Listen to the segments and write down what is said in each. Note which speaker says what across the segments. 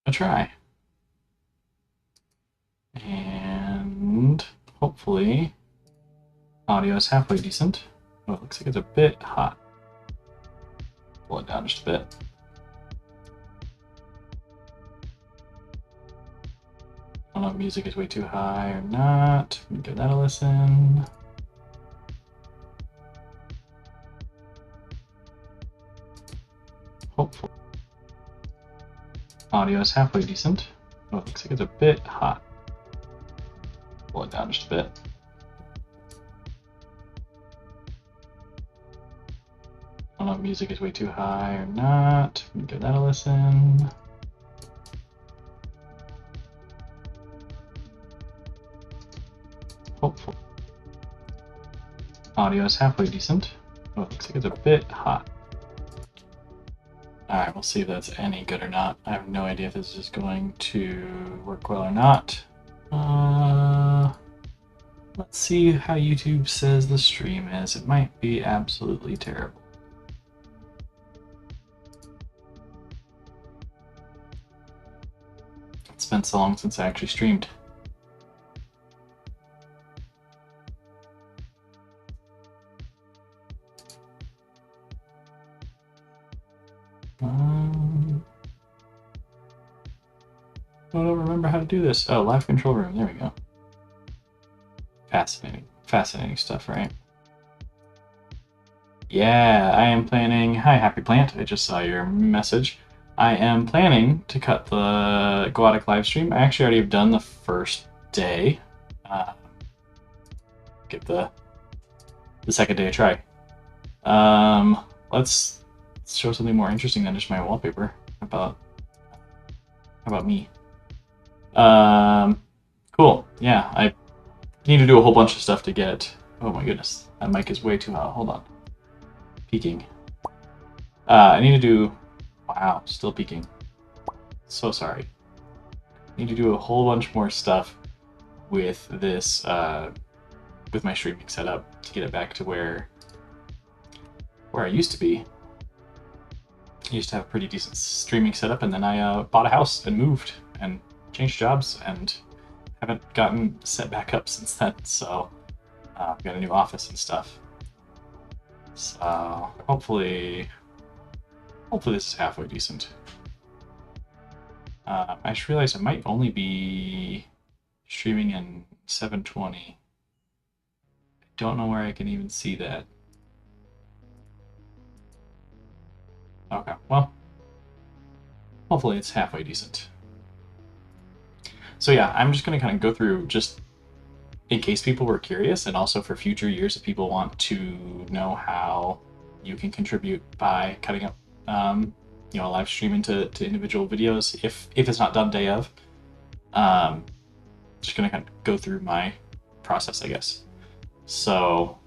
Speaker 1: a try. And hopefully audio is halfway decent. Oh, it looks like it's a bit hot. Pull it down just a bit. I don't know if music is way too high or not. Give that a listen. Hopefully audio is halfway decent. Oh, it looks like it's a bit hot. Pull it down just a bit. I don't know if music is way too high or not. Give that a listen. Hopefully audio is halfway decent. Oh, it looks like it's a bit hot. Alright, we'll see if that's any good or not. I have no idea if this is going to work well or not. Let's see how YouTube says the stream is. It might be absolutely terrible. It's been so long since I actually streamed. I don't remember how to do this. Oh, live control room. There we go. Fascinating. Fascinating stuff, right? Yeah, I am planning... Hi, Happy Plant. I just saw your message. I am planning to cut the GUADEC live stream. I actually already have done the first day. Give the second day a try. Let's show something more interesting than just my wallpaper. How about me? Cool. Yeah, I need to do a whole bunch of stuff to get... Oh my goodness, that mic is way too hot. Hold on. Peaking. I need to do... Wow, still peaking. So sorry. I need to do a whole bunch more stuff with this, with my streaming setup to get it back to where I used to be. I used to have a pretty decent streaming setup, and then I bought a house and moved and changed jobs and haven't gotten set back up since then. So I've got a new office and stuff. So hopefully this is halfway decent. I just realized I might only be streaming in 720. I don't know where I can even see that. Okay, well, hopefully it's halfway decent. So yeah, I'm just going to kind of go through just in case people were curious, and also for future years if people want to know how you can contribute by cutting up, you know, a live stream into individual videos if it's not done day of. Just going to kind of go through my process, I guess. So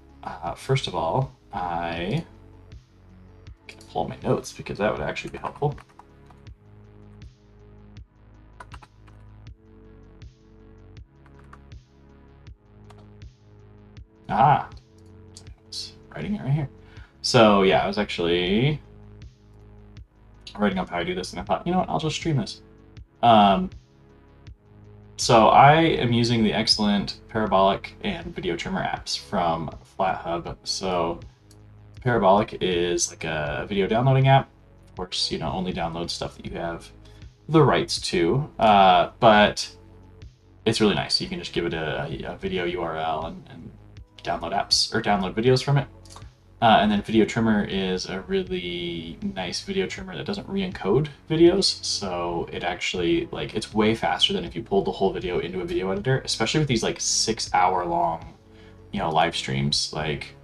Speaker 1: first of all, I can pull my notes because that would actually be helpful. I was writing it right here. So yeah, I was actually writing up how I do this, and I thought, you know what, I'll just stream this. So I am using the excellent Parabolic and Video Trimmer apps from FlatHub. So Parabolic is like a video downloading app. Of course, you know, only download stuff that you have the rights to, but it's really nice. You can just give it a video URL and download apps or download videos from it. And then Video Trimmer is a really nice video trimmer that doesn't re-encode videos, so it actually, like, it's way faster than if you pulled the whole video into a video editor, especially with these like 6-hour long, you know, live streams. Like,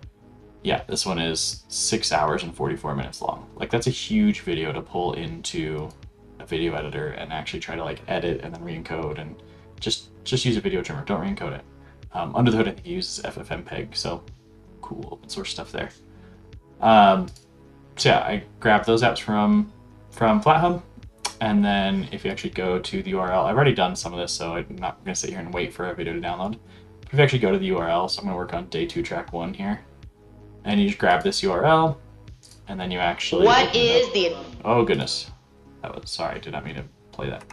Speaker 1: yeah, this one is 6 hours and 44 minutes long. Like, that's a huge video to pull into a video editor and actually try to like edit and then re-encode, and just use a video trimmer. Don't re-encode it. Under the hood, I think it uses FFmpeg, so cool open source stuff there. So yeah, I grabbed those apps from FlatHub, and then if you actually go to the URL, I've already done some of this, so I'm not going to sit here and wait for a video to download. But if you actually go to the URL, so I'm going to work on day 2, track 1 here, and you just grab this URL, and then you actually...
Speaker 2: What is the...
Speaker 1: Oh goodness, that was, sorry, did not mean to play that.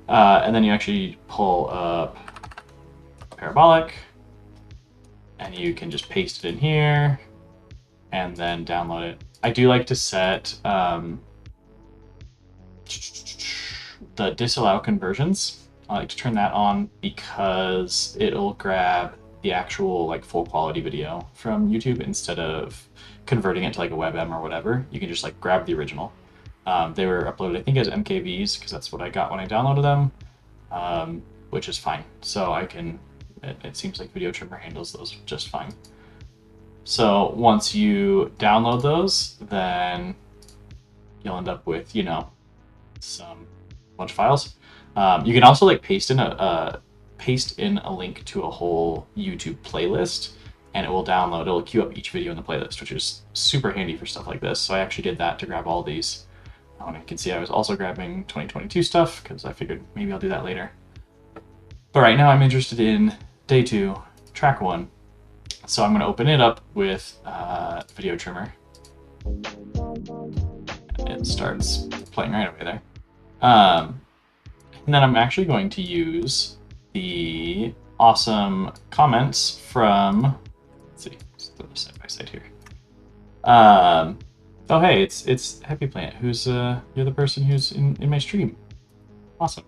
Speaker 1: And then you actually pull up Parabolic, and you can just paste it in here, and then download it. I do like to set the disallow conversions. I like to turn that on because it'll grab the actual like full quality video from YouTube instead of converting it to like a WebM or whatever. You can just like grab the original. They were uploaded, I think, as MKVs because that's what I got when I downloaded them, which is fine. So I can, it seems like Video Trimmer handles those just fine. So once you download those, then you'll end up with, you know, some bunch of files. You can also like paste in a link to a whole YouTube playlist, and it will download. It'll queue up each video in the playlist, which is super handy for stuff like this. So I actually did that to grab all these. And you can see I was also grabbing 2022 stuff because I figured maybe I'll do that later. But right now I'm interested in day 2, track 1. So I'm going to open it up with Video Trimmer. And it starts playing right away there. And then I'm actually going to use the awesome comments from, let's see, let's throw this side by side here. Oh hey, it's Happy Plant, who's you're the person who's in my stream. Awesome.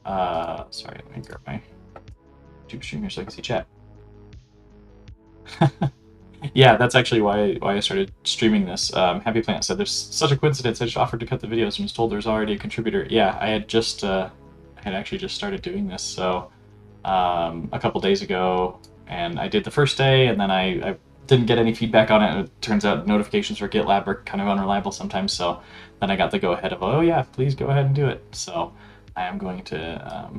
Speaker 1: Sorry, let me grab my YouTube stream here so I can see chat. Yeah, that's actually why I started streaming this. Happy Plant said, "There's such a coincidence. I just offered to cut the videos and was told there's already a contributor." Yeah, I had actually just started doing this, so a couple days ago, and I did the first day, and then I didn't get any feedback on it. It turns out notifications for GitLab are kind of unreliable sometimes, so then I got the go-ahead of, oh yeah, please go ahead and do it. So I am going to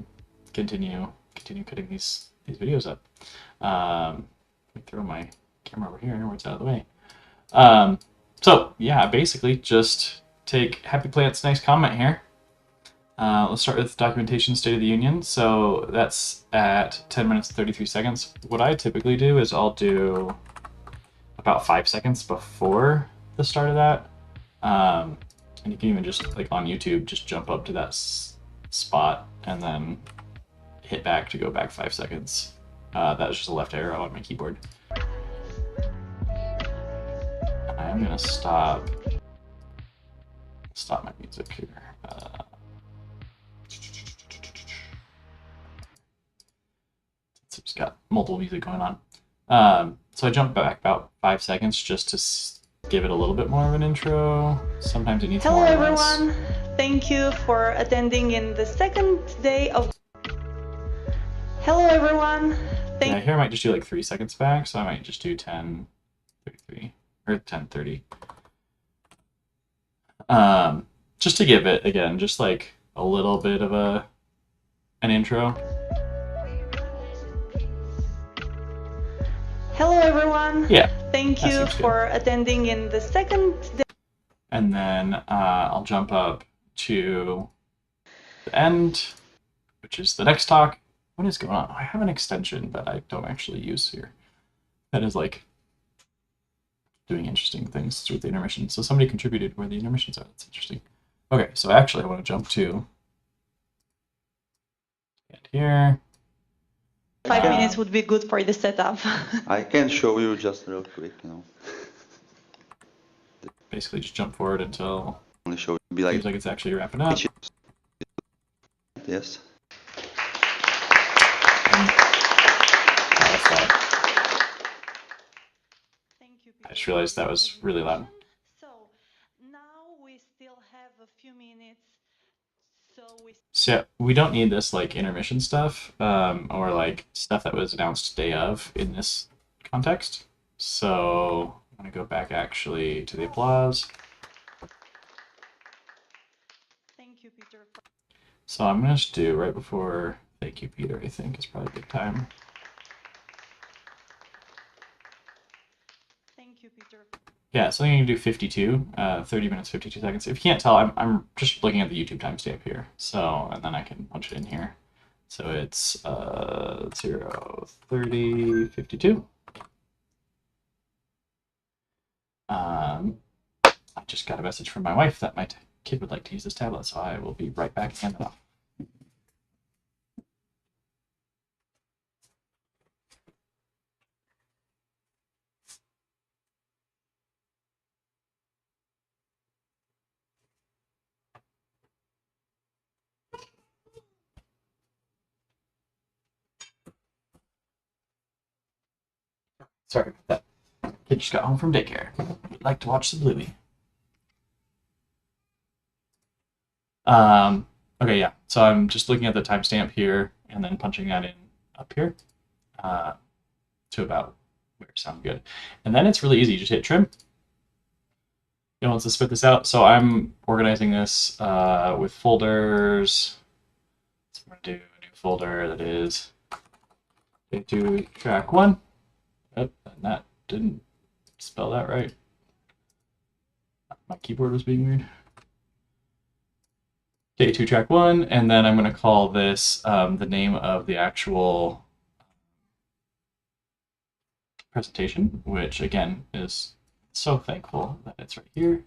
Speaker 1: continue cutting these videos up. Let me throw my camera over here where it's out of the way. So yeah, basically just take Happy Plant's nice comment here. Let's start with documentation State of the Union. So that's at 10 minutes and 33 seconds. What I typically do is I'll do about 5 seconds before the start of that. And you can even just, like on YouTube, just jump up to that spot and then hit back to go back 5 seconds. That was just a left arrow on my keyboard. I'm gonna stop my music here. It's got multiple music going on. So I jump back about 5 seconds just to give it a little bit more of an intro. Sometimes it needs more.
Speaker 2: Hello everyone, thank you for attending in the second day of. Hello everyone.
Speaker 1: Yeah, here I might just do like 3 seconds back, so I might just do 10:33 or 10:30. Just to give it again, just like a little bit of an intro.
Speaker 2: Hello everyone.
Speaker 1: Yeah.
Speaker 2: Thank you for attending in the second day.
Speaker 1: And then I'll jump up to the end, which is the next talk. What is going on? I have an extension that I don't actually use here. That is like doing interesting things with the intermission. So somebody contributed where the intermissions are. That's interesting. Okay, so actually I want to jump to and here.
Speaker 2: 5 minutes would be good for the setup.
Speaker 3: I can show you just real quick, you know.
Speaker 1: Basically just jump forward until
Speaker 3: Only show be like,
Speaker 1: seems like it's actually wrapping up.
Speaker 3: Yes.
Speaker 1: I just realized that was really loud.
Speaker 2: So now we still have a few minutes.
Speaker 1: So yeah, we don't need this like intermission stuff or like stuff that was announced day of in this context. So I'm gonna go back actually to the applause.
Speaker 2: Thank you, Peter.
Speaker 1: So I'm gonna just do right before thank you, Peter, I think is probably a good time.
Speaker 2: Thank you, Peter.
Speaker 1: Yeah, so I'm gonna do 52, 30 minutes, 52 seconds. If you can't tell, I'm just looking at the YouTube timestamp here. So, and then I can punch it in here. So it's 0, 30, 52. I just got a message from my wife that my kid would like to use this tablet, so I will be right back and hand it off. Sorry about that. Kid just got home from daycare. He'd like to watch the Bluey. Okay, yeah. So I'm just looking at the timestamp here and then punching that in up here to about where it sounds good. And then it's really easy. You just hit trim. It wants to spit this out. So I'm organizing this with folders. So I'm going to do a new folder that is to track 1. Oh, and that didn't spell that right. My keyboard was being weird. Day2 track 1, and then I'm going to call this the name of the actual presentation, which again is so thankful that it's right here.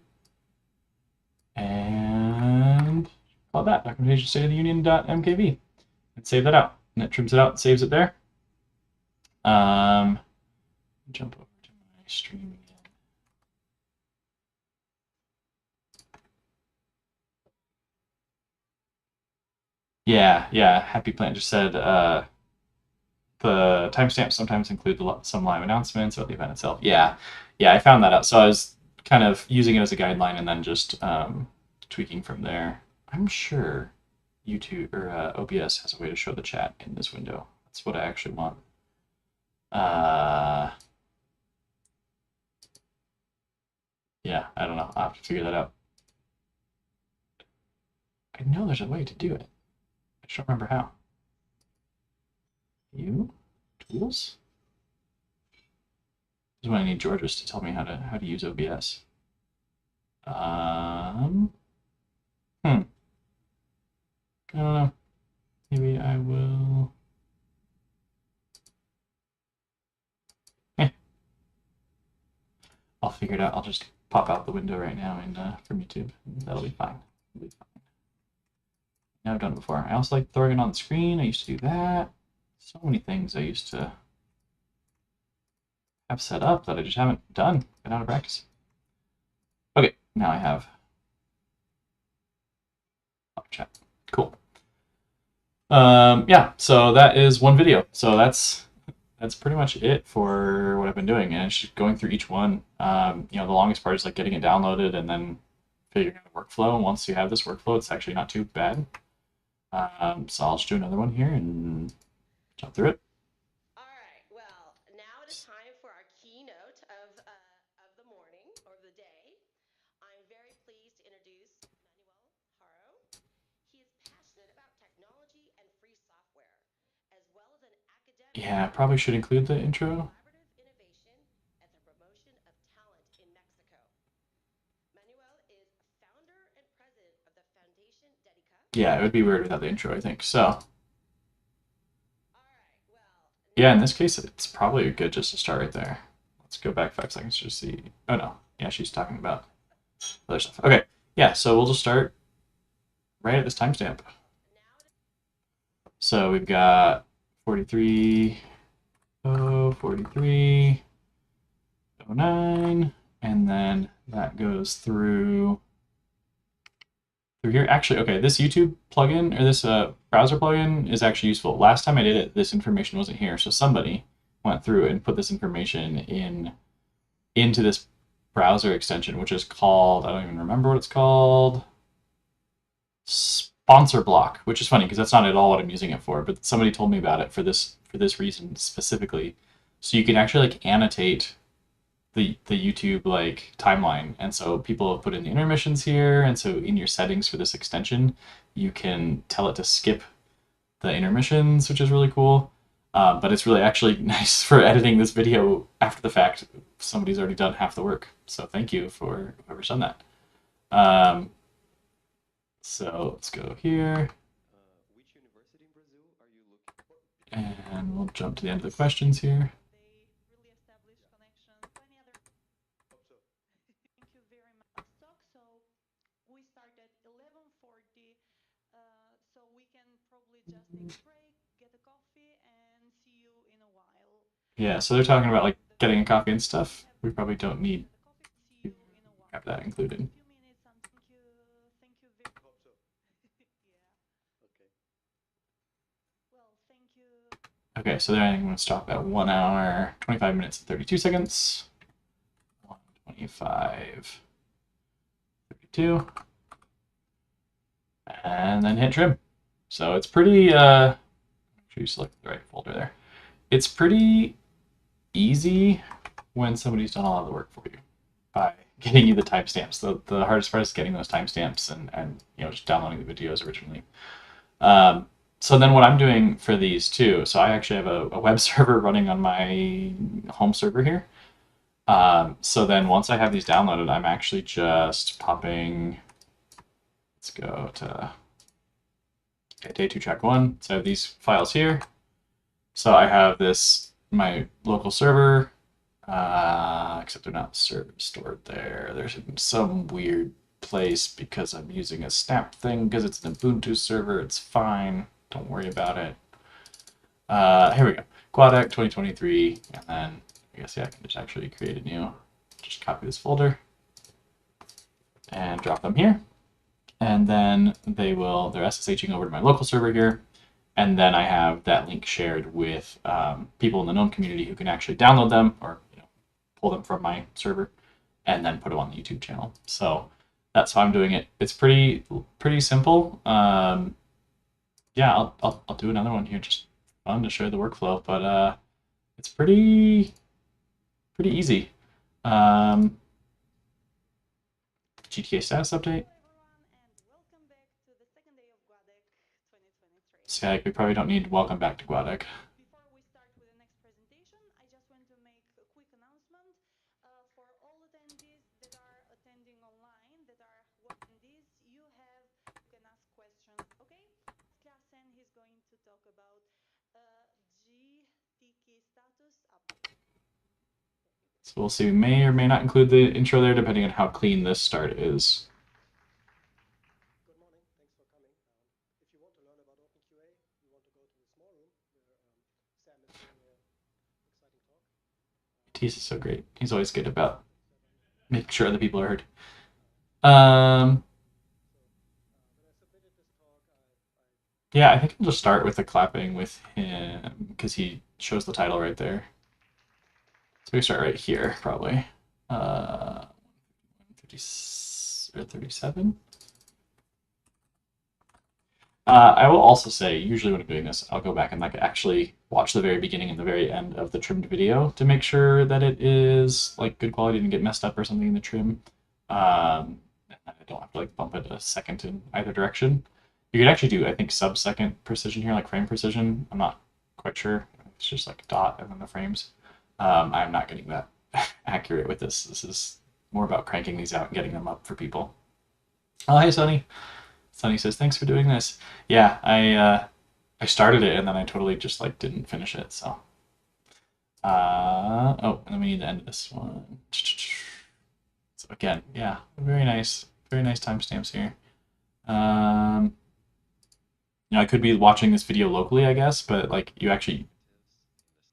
Speaker 1: And call that documentation state of the union.mkv and save that out. And it trims it out and saves it there. Jump over to my stream again. Yeah. Happy Plant just said the timestamps sometimes include some live announcements about the event itself. Yeah, I found that out. So I was kind of using it as a guideline and then just tweaking from there. I'm sure YouTube or OBS has a way to show the chat in this window. That's what I actually want. Yeah, I don't know. I'll have to figure that out. I know there's a way to do it. I just don't remember how. Tools? This is when I need Georges to tell me how to use OBS. I don't know. Maybe I will. I'll figure it out. I'll just pop out the window right now and from YouTube. That'll be fine. Yeah, I've done it before. I also like throwing it on the screen. I used to do that. So many things I used to have set up that I just haven't done. Been out of practice. Okay, now I have chat. Cool. Yeah, so that is one video. So that's pretty much it for what I've been doing, and it's just going through each one. The longest part is like getting it downloaded and then figuring out the workflow. And once you have this workflow, it's actually not too bad. So I'll just do another one here and jump through it.
Speaker 4: All right. Well, now it is time for our keynote of the morning or the day. I'm very pleased to introduce Manuel Haro. He is passionate about technology and free software, as well as an academic.
Speaker 1: Yeah, probably should include the intro.
Speaker 4: Collaborative innovation and the promotion of talent in Mexico. Manuel is founder and president of the Foundation Dedica.
Speaker 1: Yeah, it would be weird without the intro, I think. So. Yeah, in this case, it's probably good just to start right there. Let's go back 5 seconds to see. Oh, no. Yeah, she's talking about other stuff. Okay. Yeah, so we'll just start right at this timestamp. So we've got 43:09, and then that goes through here. Actually, okay, this YouTube plugin or this browser plugin is actually useful. Last time I did it, this information wasn't here, so somebody went through and put this information into this browser extension, which is called, I don't even remember what it's called, Sponsor Block, which is funny because that's not at all what I'm using it for, but somebody told me about it for this reason specifically. So you can actually like annotate the YouTube like timeline, and so people have put in the intermissions here, and so in your settings for this extension you can tell it to skip the intermissions, which is really cool. But it's really actually nice for editing this video after the fact. Somebody's already done half the work, so thank you for whoever's done that. So let's go here,
Speaker 5: Which university in Brazil are you looking for?
Speaker 1: and we'll jump to the end of the questions here.
Speaker 2: Really established connections. Any other? Thank you very much. So we started probably just take a break, get a coffee, and see you in a while.
Speaker 1: Yeah, so they're talking about like getting a coffee and stuff. We probably don't need to have that included.
Speaker 2: A few minutes, and thank you very
Speaker 5: Hope so.
Speaker 2: yeah.
Speaker 5: Okay.
Speaker 2: Well, thank you.
Speaker 1: Okay, so then I'm going to stop at 1 hour, 25 minutes, and 32 seconds. 1:25, 32. And then hit trim. So it's pretty, make sure you select the right folder there. It's pretty easy when somebody's done a lot of the work for you by getting you the timestamps. The hardest part is getting those timestamps and you know, just downloading the videos originally. So then what I'm doing for these too, so I actually have a web server running on my home server here. So then once I have these downloaded, I'm actually just popping, let's go to day 2 track 1. So I have these files here. So I have this, my local server, except they're not stored there. There's some weird place because I'm using a snap thing because it's an Ubuntu server. It's fine. Don't worry about it. Here we go. GUADEC 2023, and then I guess, yeah, I can just actually create a new, just copy this folder and drop them here. And then they're SSHing over to my local server here. And then I have that link shared with people in the GNOME community who can actually download them or pull them from my server and then put them on the YouTube channel. So that's how I'm doing it. It's pretty simple. Yeah, I'll do another one here, just fun to share the workflow, but it's pretty easy. GTA status update. So yeah, we probably don't need welcome back to GUADEC.
Speaker 2: Before we start with the next presentation, I just want to make a quick announcement for all attendees that are attending online, that are attendees. You can ask questions, okay? Klassen, he's going to talk about GTK status update.
Speaker 1: So we'll see. We may or may not include the intro there, depending on how clean this start is.
Speaker 5: Good morning. Thanks for coming. If you want to learn about OpenQA, you want to go to the small room where Sam is giving an exciting talk.
Speaker 1: Matisse is so great. He's always good about making sure other people are heard. Yeah, I think I'll just start with the clapping with him because he shows the title right there. So we start right here, probably. 50 or 37. I will also say, usually when I'm doing this, I'll go back and like actually watch the very beginning and the very end of the trimmed video to make sure that it is like good quality, didn't get messed up or something in the trim. And I don't have to like bump it a second in either direction. You could actually do, I think, sub-second precision here, like frame precision. I'm not quite sure. It's just like dot and then the frames. I'm not getting that accurate with this. This is more about cranking these out and getting them up for people. Oh, hey, Sonny. Sonny says, thanks for doing this. Yeah, I started it and then I totally just like didn't finish it, so. Oh, and then we need to end this one. So again, yeah, very nice timestamps here. You know, I could be watching this video locally, I guess, but like you actually,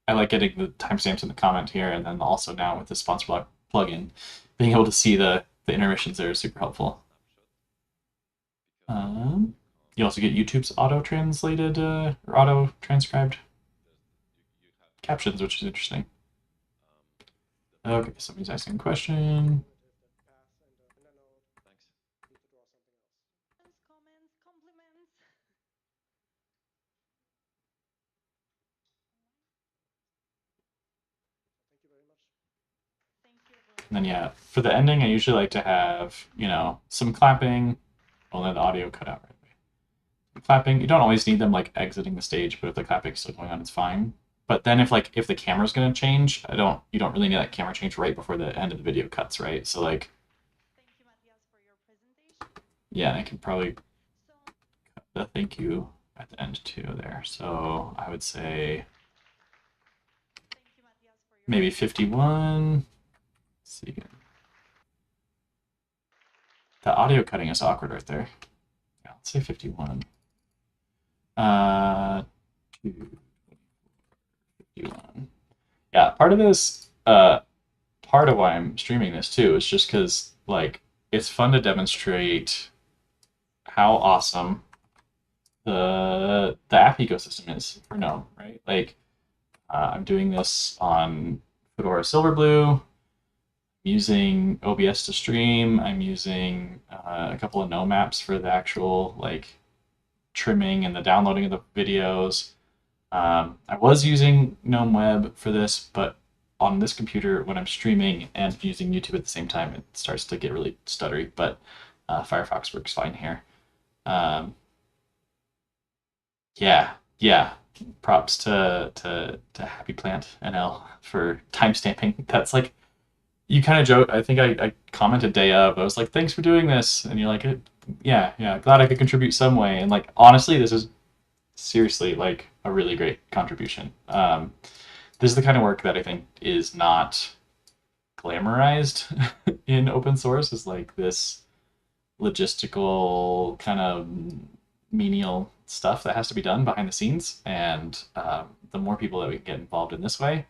Speaker 1: I like getting the timestamps in the comment here, and then also now with the sponsor block plugin, being able to see the intermissions there is super helpful. You also get YouTube's auto-translated or auto-transcribed captions, which is interesting. Okay, somebody's asking a question.
Speaker 2: Comments, compliments.
Speaker 5: Thank you very much.
Speaker 2: Thank you.
Speaker 1: And then yeah, for the ending, I usually like to have, you know, some clapping. Well, then the audio cut out right away. Clapping, you don't always need them like exiting the stage, but if the clapping's still going on, it's fine. But then if the camera's gonna change, you don't really need that camera change right before the end of the video cuts, right? So like,
Speaker 2: thank you, Matthias, for your presentation.
Speaker 1: Yeah, I can probably cut the thank you at the end too there. So I would say maybe 51. Let's see. The audio cutting is awkward right there. Yeah, let's say 51. 251. Yeah, part of this, part of why I'm streaming this too is just because like it's fun to demonstrate how awesome the app ecosystem is for GNOME, right? Like I'm doing this on Fedora Silverblue, using OBS to stream. I'm using a couple of GNOME apps for the actual like trimming and the downloading of the videos. I was using GNOME Web for this, but on this computer, when I'm streaming and using YouTube at the same time, it starts to get really stuttery. But Firefox works fine here. Um, yeah. Props to Happy Plant NL for timestamping. That's like you kind of joke. I think I commented day of. I was like, "Thanks for doing this," and you're like, "Yeah, glad I could contribute some way." And like, honestly, this is seriously like a really great contribution. This is the kind of work that I think is not glamorized in open source. Is like this logistical kind of menial stuff that has to be done behind the scenes, and the more people that we can get involved in this way,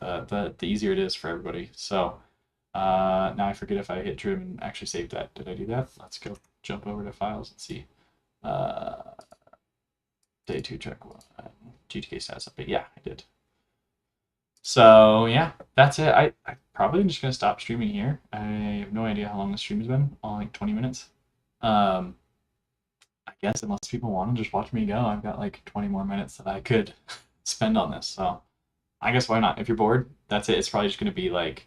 Speaker 1: the easier it is for everybody. So now I forget if I hit trim and actually saved that. Did I do that? Let's go jump over to files and see. Day 2 check 1. GTK status update. Yeah, I did. So yeah, that's it. I probably am just gonna stop streaming here. I have no idea how long the stream has been. All like 20 minutes. I guess unless people want to just watch me go, I've got like 20 more minutes that I could spend on this. So I guess why not? If you're bored, that's it. It's probably just gonna be like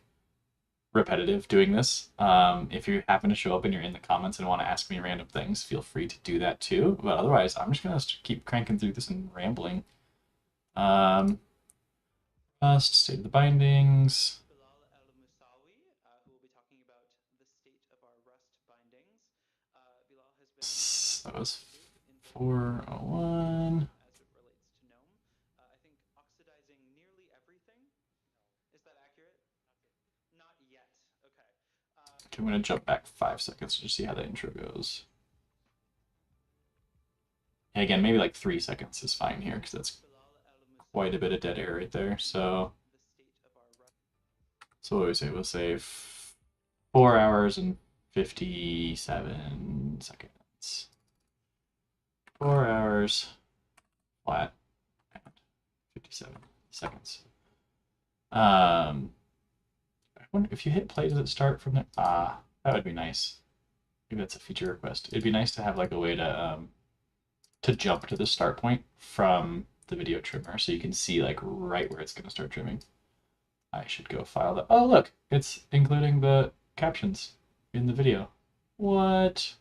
Speaker 1: repetitive doing this. If you happen to show up and you're in the comments and want to ask me random things, feel free to do that too. But otherwise, I'm just gonna keep cranking through this and rambling. Rust, state of the bindings.
Speaker 6: Bilal El-Musawi, who will be talking about the state of our Rust bindings. Bilal has been
Speaker 1: That was
Speaker 6: in
Speaker 1: 401.
Speaker 6: as it relates to GNOME. I think oxidizing nearly everything. Is that accurate? Not yet. Okay.
Speaker 1: Okay, I'm gonna jump back 5 seconds to just see how that intro goes. Yeah, again, maybe like 3 seconds is fine here because that's quite a bit of dead air right there. So what do we say? We'll say 4 hours and 57 seconds. 4 hours flat and 57 seconds. I wonder if you hit play, does it start from there? That would be nice. Maybe that's a feature request. It'd be nice to have like a way to jump to the start point from the video trimmer so you can see like right where it's going to start trimming. I should go file that. Oh, look, it's including the captions in the video. What?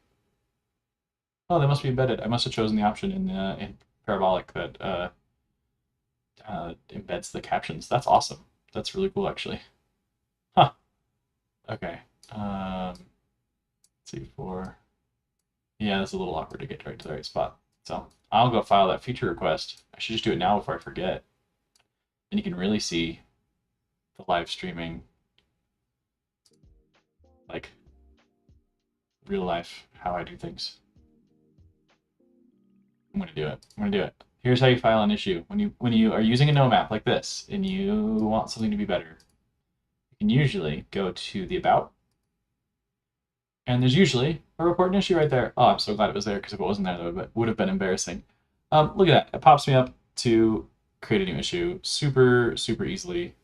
Speaker 1: Oh, they must be embedded. I must have chosen the option in Parabolic that embeds the captions. That's awesome. That's really cool, actually. Huh. Okay. Let's see for. Yeah, that's a little awkward to get right to the right spot. So I'll go file that feature request. I should just do it now before I forget. And you can really see the live streaming, like real life, how I do things. I'm gonna do it. I'm gonna do it. Here's how you file an issue. When you are using a GNOME app like this and you want something to be better, you can usually go to the about, and there's usually a report an issue right there. Oh, I'm so glad it was there because if it wasn't there, that would have been embarrassing. Look at that. It pops me up to create a new issue super easily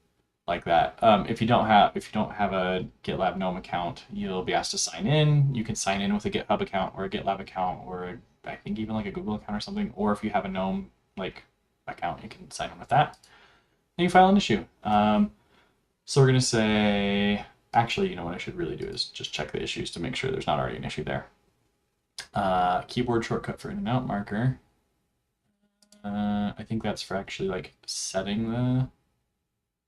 Speaker 1: like that. If you don't have a GitLab GNOME account, you'll be asked to sign in. You can sign in with a GitHub account or a GitLab account or I think even like a Google account or something. Or if you have a GNOME like account, you can sign in with that. And you file an issue. So we're gonna say, actually, you know what I should really do is just check the issues to make sure there's not already an issue there. Keyboard shortcut for in and out marker. I think that's for actually like setting the.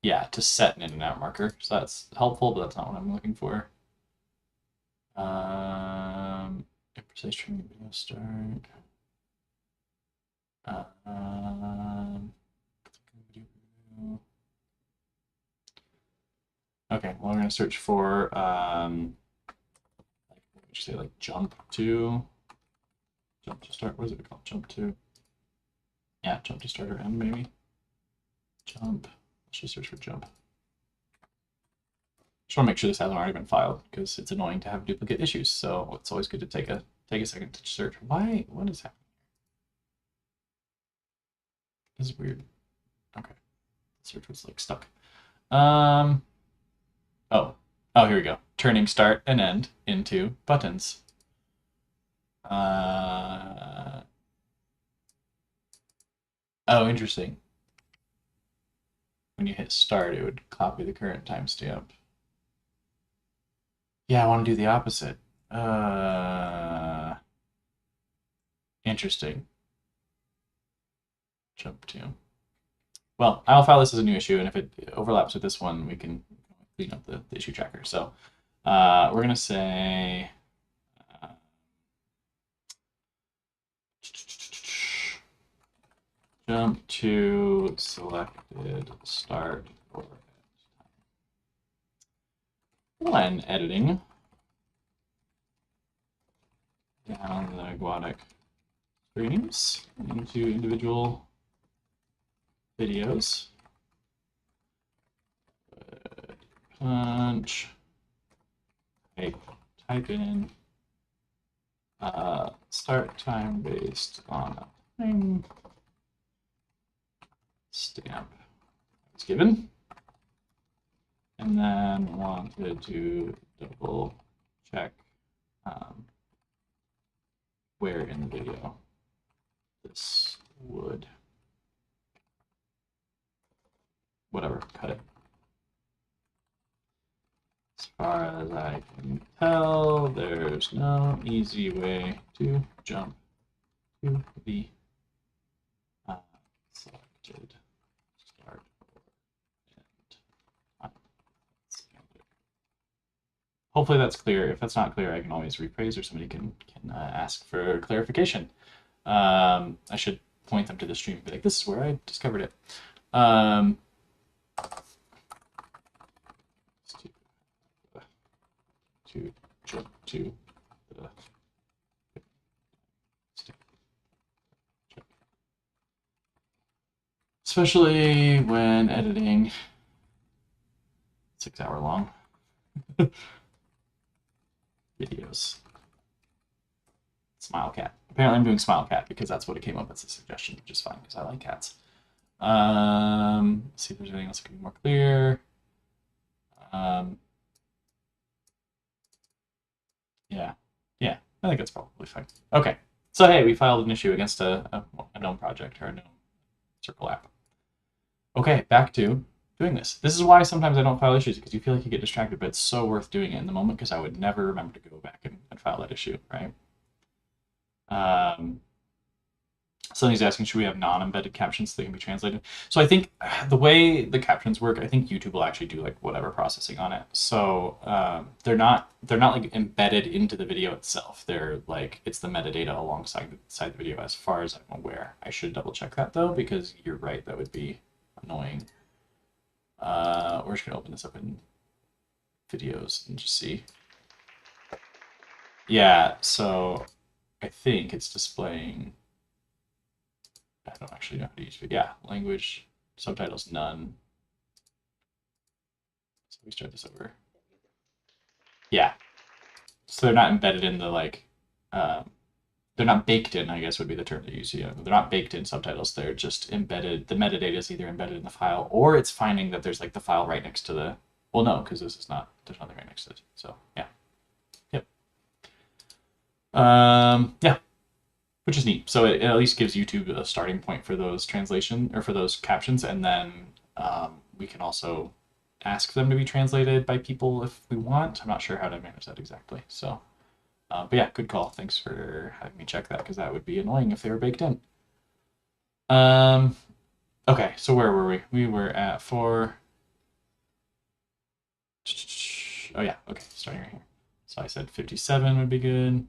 Speaker 1: Yeah, to set an in and out marker. So that's helpful, but that's not what I'm looking for. Precise trimming video start. Okay, well, we're gonna search for what would you say, like jump to Jump to start. What is it called? Jump to. Yeah, jump to start or end maybe. Jump. Let's just search for jump. Just want to make sure this hasn't already been filed because it's annoying to have duplicate issues. So it's always good to take a second to search. Why? What is happening? This is weird. Okay, search was like stuck. Oh, here we go. Turning start and end into buttons. Oh, interesting. When you hit start, it would copy the current timestamp. Yeah, I want to do the opposite. Interesting. Jump to. Well, I'll file this as a new issue, and if it overlaps with this one, we can clean up the issue tracker. So we're going to say jump to selected start or end time. When editing down the GUADEC streams into individual videos, punch, type in start time based on time stamp is given, and then wanted to double check where in the video this would, whatever, cut it. As far as I can tell, there's no easy way to jump to the selected start or end time. Hopefully that's clear. If that's not clear, I can always rephrase, or somebody can ask for clarification. I should point them to the stream and be like, this is where I discovered it. To jump to the especially when editing 6-hour long videos. Smile cat. Apparently I'm doing smile cat because that's what it came up as a suggestion, which is fine because I like cats. Let's see if there's anything else that can be more clear. Yeah, I think that's probably fine. Okay, so hey, we filed an issue against a GNOME project or a GNOME Circle app. Okay, back to doing this. This is why sometimes I don't file issues, because you feel like you get distracted, but it's so worth doing it in the moment because I would never remember to go back and file that issue, right? Somebody's asking, should we have non-embedded captions so they can be translated? So I think the way the captions work, I think YouTube will actually do like whatever processing on it. So they're not like embedded into the video itself. They're like, it's the metadata alongside the video as far as I'm aware. I should double check that though, because you're right, that would be annoying. We're just gonna open this up in videos and just see. Yeah, so I think it's displaying, I don't actually know how to use it. Yeah, language, subtitles, none. So we start this over. Yeah. So they're not embedded in the like, they're not baked in, I guess would be the term to use. They're not baked in subtitles. They're just embedded. The metadata is either embedded in the file or it's finding that there's like the file right next to the, well, no, because this is not, there's nothing right next to it. So yeah. Yep. Yeah. Which is neat. So it at least gives YouTube a starting point for those translation or for those captions, and then we can also ask them to be translated by people if we want. I'm not sure how to manage that exactly. So, but yeah, good call. Thanks for having me check that because that would be annoying if they were baked in. Okay, so where were we? We were at 4. Oh yeah, okay, starting right here. So I said 57 would be good.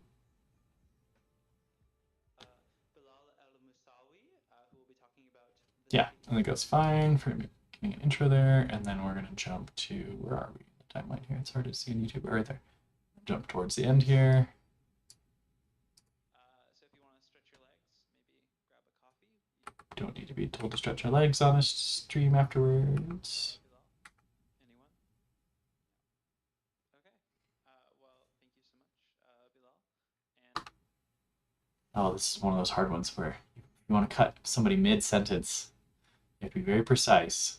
Speaker 1: Yeah, I think that's fine for getting an intro there, and then we're gonna jump to, where are we? The timeline here. It's hard to see on YouTube. Right there. Jump towards the end here.
Speaker 6: So if you want to stretch your legs, maybe grab a coffee.
Speaker 1: Don't need to be told to stretch our legs on a stream afterwards.
Speaker 6: Anyone? Okay. Well, thank you so much, Bilal. And
Speaker 1: Oh, this is one of those hard ones where if you want to cut somebody mid-sentence, you have to be very precise.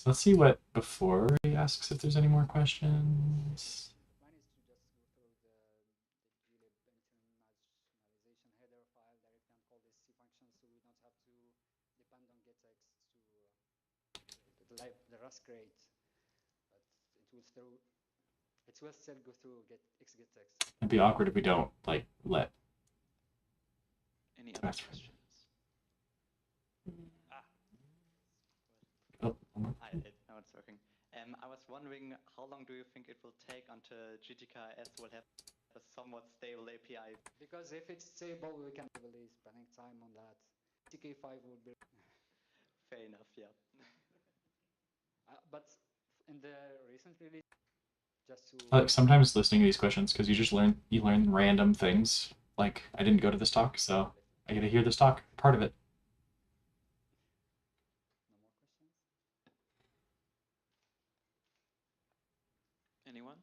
Speaker 1: Let's see what before he asks if there's any more questions.
Speaker 7: Mine is to just go through the glib internationalization header file directly and call this C function, so we don't have to depend on getx to the Rust crate, but it will still go through getx.
Speaker 1: It'd be awkward if we don't like let.
Speaker 6: any other
Speaker 1: That's right.
Speaker 6: questions?
Speaker 1: Oh,
Speaker 8: Hi, now it's working. I was wondering, how long do you think it will take until GTKS will have a somewhat stable API?
Speaker 7: Because if it's stable, we can really spending time on that. TK5 would be.
Speaker 8: Fair enough, yeah.
Speaker 7: But in the recent release, just to
Speaker 1: like sometimes listening to these questions because you learn random things. Like I didn't go to this talk, so I get to hear this talk, part of it.
Speaker 7: no more questions.
Speaker 6: Anyone?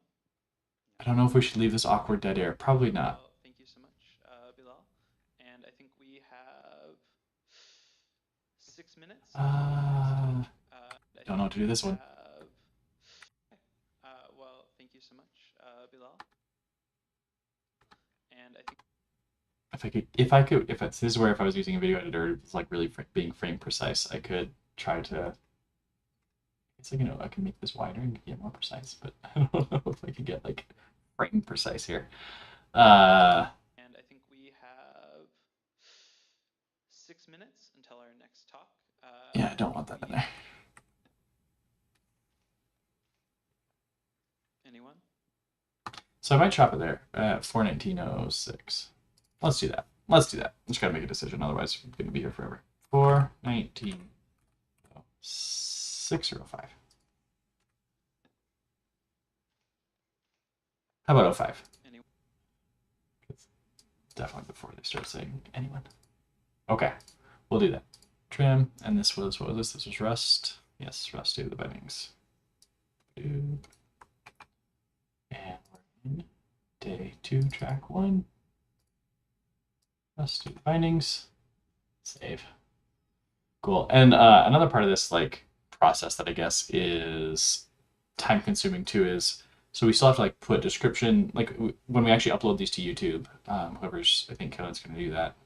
Speaker 1: I don't know if we should leave this awkward dead air. Probably not.
Speaker 6: Well, thank you so much, Bilal. And I think we have 6 minutes.
Speaker 1: I don't know what to do this one.
Speaker 6: Well, thank you so much, Bilal. And I think
Speaker 1: This is where if I was using a video editor, it's like really being frame precise, I could try to. It's like, I can make this wider and get more precise, but I don't know if I could get like frame precise here.
Speaker 6: And I think we have 6 minutes until our next talk.
Speaker 1: Yeah, I don't want that in there.
Speaker 6: Anyone?
Speaker 1: So I might chop it there at 419.06. Let's do that. Just gotta make a decision, otherwise I'm gonna be here forever. 419.06 or 05. How about 05?
Speaker 6: Anyone?
Speaker 1: It's definitely before they start saying anyone. Okay, we'll do that. Trim, and this was, what was this? This was Rust. Yes, Rust, do the bindings. And we're in day 2, track 1. Rust, do the bindings. Save. Cool. And another part of this like process that I guess is time consuming too is, so we still have to like put description, like when we actually upload these to YouTube, whoever's, I think Conan's going to do that,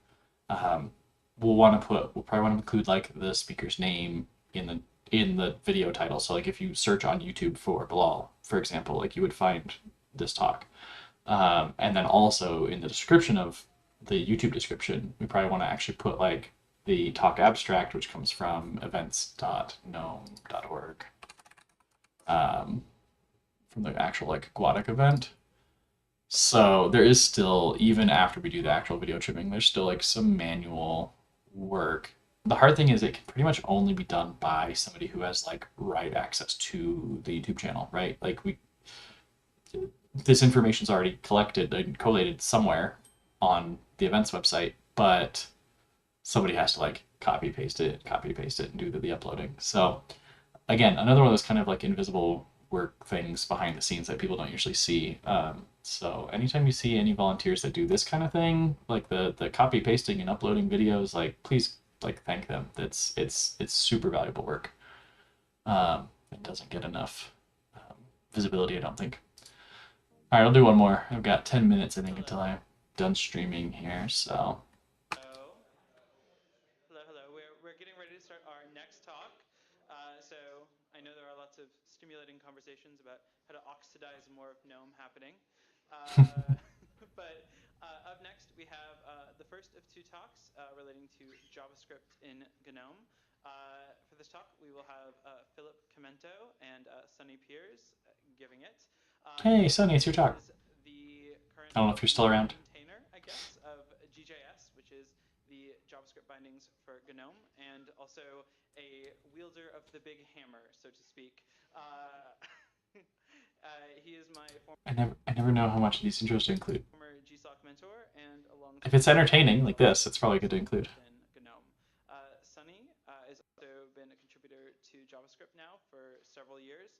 Speaker 1: we'll probably want to include like the speaker's name in the video title. So like if you search on YouTube for Bilal, for example, like you would find this talk. And then also in the description of the YouTube description, we probably want to actually put like the talk abstract, which comes from events.gnome.org, from the actual like GUADEC event. So there is still, even after we do the actual video trimming, there's still like some manual work. The hard thing is it can pretty much only be done by somebody who has like right access to the YouTube channel, right? Like this information's already collected and collated somewhere on the events website, but somebody has to like copy paste it and do the uploading. So again, another one of those kind of like invisible work things behind the scenes that people don't usually see. So anytime you see any volunteers that do this kind of thing, like the copy pasting and uploading videos, like please like thank them. It's super valuable work. It doesn't get enough visibility, I don't think. All right, I'll do one more. I've got 10 minutes, I think, until I'm done streaming here, so.
Speaker 6: Hello. We're getting ready to start our next talk. So I know there are lots of stimulating conversations about how to oxidize more of GNOME happening. But up next, we have the first of 2 talks relating to JavaScript in GNOME. For this talk, we will have Philip Comento and Sunny Piers giving it.
Speaker 1: Hey, Sunny, it's your talk. I don't know if you're still around.
Speaker 6: Maintainer, I guess, of GJS, which is the JavaScript bindings for GNOME, and also a wielder of the big hammer, so to speak. He is my former
Speaker 1: I never know how much these intros to include.
Speaker 6: GSOC mentor, and alongside
Speaker 1: If it's entertaining like this, it's probably good to include.
Speaker 6: in GNOME. Sunny has also been a contributor to JavaScript now for several years,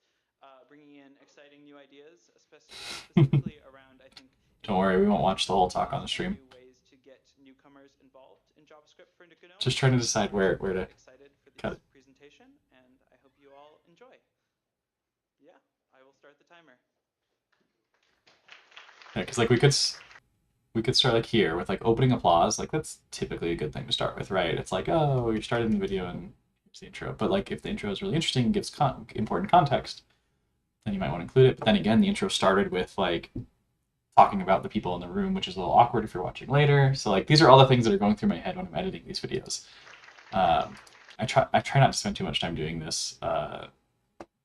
Speaker 6: bringing in exciting new ideas, specifically around, I think.
Speaker 1: Don't worry, we won't watch the whole talk on the stream.
Speaker 6: Ways to get newcomers involved in JavaScript for GNOME.
Speaker 1: Just trying to decide where to
Speaker 6: excited for this
Speaker 1: cut it.
Speaker 6: presentation, and I hope you all enjoy. Yeah, I will start the timer.
Speaker 1: Yeah, because like we could start like here with like opening applause. Like that's typically a good thing to start with, right? It's like, oh, you're starting the video and here's the intro. But like if the intro is really interesting and gives important context, then you might want to include it. But then again, the intro started with like talking about the people in the room, which is a little awkward if you're watching later. So like these are all the things that are going through my head when I'm editing these videos. I try not to spend too much time doing this,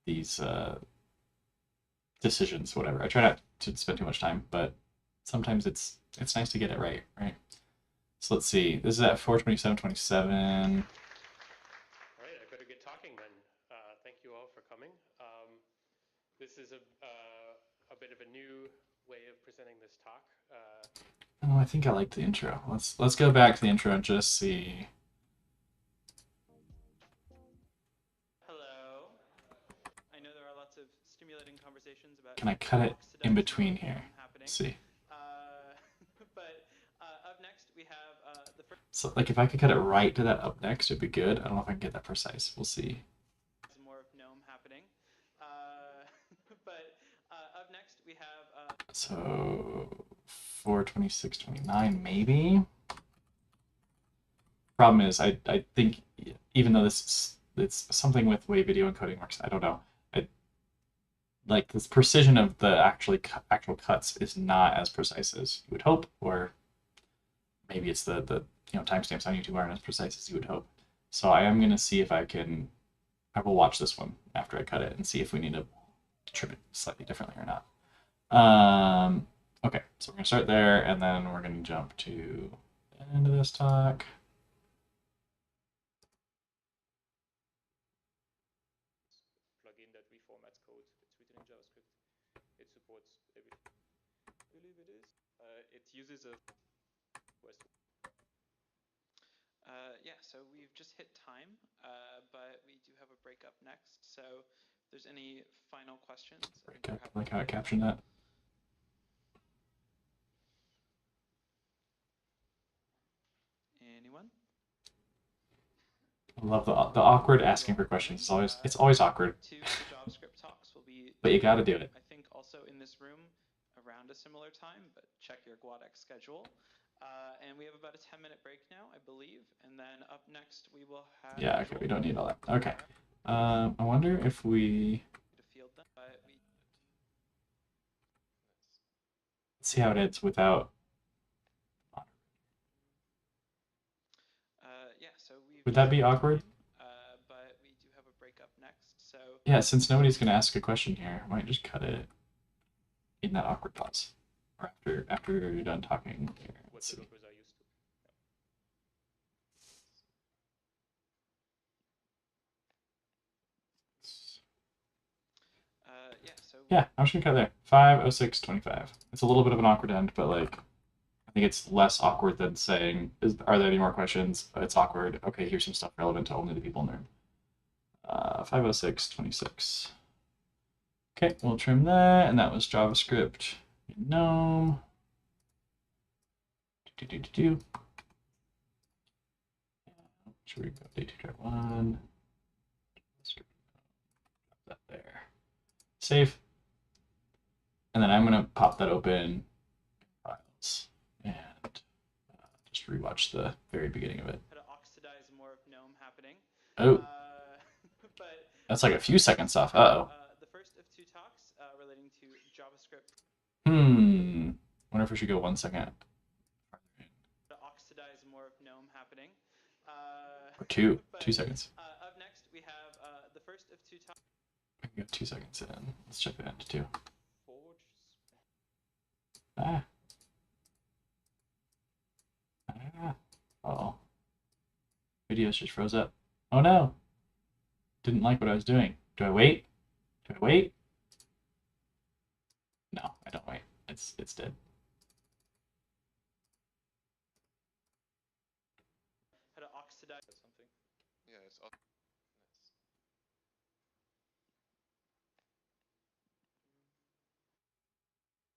Speaker 1: these decisions, whatever. I try not to spend too much time, but sometimes it's nice to get it right? So let's see. This is at 4:27:27.
Speaker 9: All right, I better get talking then. Thank you all for coming. This is a bit of a new way of presenting this talk.
Speaker 1: Oh, I think I like the intro. Let's go back to the intro and just see.
Speaker 6: Hello. I know there are lots of stimulating conversations about.
Speaker 1: Can I cut it in between here? Let's see.
Speaker 6: But up next we have the first.
Speaker 1: So like if I could cut it right to that up next, it'd be good. I don't know if I can get that precise. We'll see.
Speaker 6: More of GNOME happening. But up next we have.
Speaker 1: So 4:26:29 maybe. Problem is, I think even though it's something with the way video encoding works, I don't know. Like this precision of the actual cuts is not as precise as you would hope, or maybe it's the timestamps on YouTube aren't as precise as you would hope. So I am gonna see if I will watch this one after I cut it and see if we need to trim it slightly differently or not. Okay, so we're gonna start there, and then we're gonna jump to the end of this talk.
Speaker 9: Plugin that reformats code that's written in JavaScript. It supports everything. I believe it is. It uses a
Speaker 6: yeah, so we've just hit time, but we do have a break up next. So if there's any final questions.
Speaker 1: Like how I captioned that.
Speaker 6: Anyone?
Speaker 1: I love the awkward asking for questions. It's always awkward.
Speaker 6: Two JavaScript talks will be.
Speaker 1: But you got to do it.
Speaker 6: I think also in this room around a similar time, but check your GUADEC schedule. And we have about a 10-minute break now, I believe. And then up next we will have.
Speaker 1: Yeah, okay, we don't need all that. Okay. I wonder if we. Let's see how it is without.
Speaker 6: Yeah, so
Speaker 1: would that be awkward?
Speaker 6: But we do have a break up next, so.
Speaker 1: Yeah, since nobody's gonna ask a question here, I might just cut it in that awkward pause, or after you're done talking. Here, let's see. Yeah, I'm just gonna cut there. 5:06:25. It's a little bit of an awkward end, but like, I think it's less awkward than saying, "Are there any more questions?" It's awkward. Okay, here's some stuff relevant to only the people in the room. 5:06:26. Okay, we'll trim that, and that was JavaScript in GNOME. Should we go day 2 track 1? Drop that there. Save. And then I'm going to pop that open in files and just rewatch the very beginning of it.
Speaker 6: How to oxidize more of GNOME happening.
Speaker 1: Oh. That's like a few seconds off. Uh-oh.
Speaker 6: The first of two talks relating to JavaScript.
Speaker 1: Wonder if we should go 1 second.
Speaker 6: To oxidize more of GNOME happening.
Speaker 1: Or 2 seconds.
Speaker 6: Up next we have the first of two talks.
Speaker 1: I can go 2 seconds in. Let's check that into 2. Ah. Uh-oh. Videos just froze up. Oh no! Didn't like what I was doing. Do I wait? Do I wait? it's dead.
Speaker 6: How to oxidize or something.
Speaker 10: Yeah, it's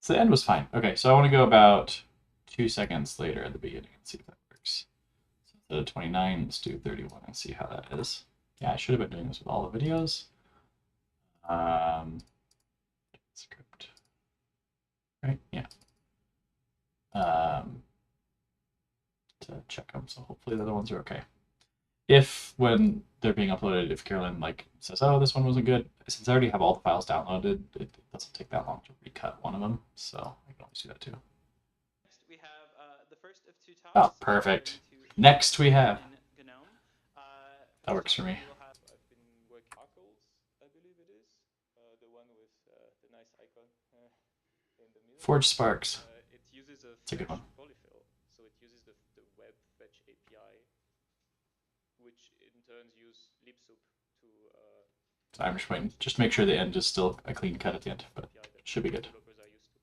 Speaker 1: So the end was fine. Okay, so I want to go about 2 seconds later at the beginning and see if that works. So instead of 29, let's do 31 and see how that is. Yeah, I should have been doing this with all the videos. Script. Right, yeah. To check them, so hopefully the other ones are okay. If when they're being uploaded, if Carolyn like says, "Oh, this one wasn't good," since I already have all the files downloaded, it doesn't take that long to recut one of them, so I can always do that too.
Speaker 6: Next, we have the first of 2 talks.
Speaker 1: Oh, perfect. Next we have.
Speaker 6: In GNOME.
Speaker 1: That works for me.
Speaker 6: I've been working Sparkles, I believe it is, the one with the nice icon in the middle.
Speaker 1: Forge Sparks.
Speaker 6: It uses a
Speaker 1: It's a good one.
Speaker 6: polyfill, so it uses the web fetch API, which in turn use libsoup to.
Speaker 1: So I'm just waiting. Just make sure the end is still a clean cut at the end, but it should be good.
Speaker 6: Developers are used to.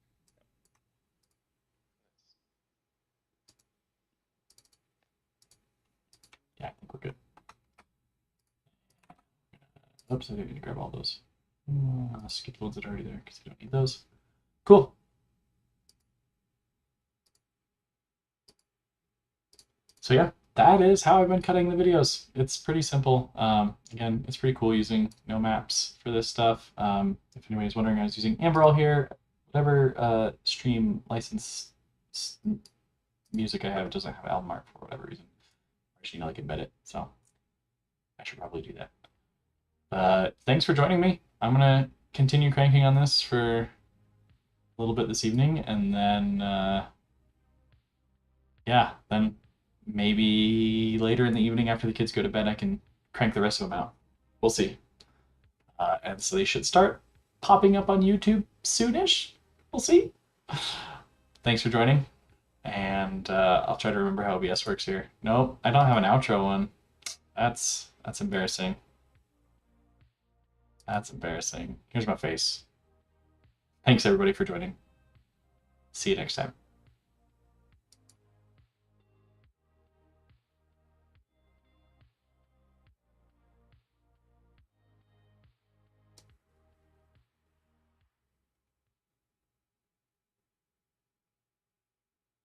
Speaker 1: Yeah, I think we're good. Oops, I didn't need to grab all those. I'll skip the ones that are already there because I don't need those. Cool. So yeah, that is how I've been cutting the videos. It's pretty simple. Again, it's pretty cool using no maps for this stuff. If anybody's wondering, I was using Amberall here. Whatever stream license music I have doesn't have album art for whatever reason. I just need to like embed it, so I should probably do that. Thanks for joining me. I'm gonna continue cranking on this for a little bit this evening, and then yeah, then maybe later in the evening after the kids go to bed, I can crank the rest of them out. We'll see. And so they should start popping up on YouTube soonish. We'll see. Thanks for joining. And I'll try to remember how OBS works here. Nope, I don't have an outro one. That's embarrassing. That's embarrassing. Here's my face. Thanks everybody for joining. See you next time.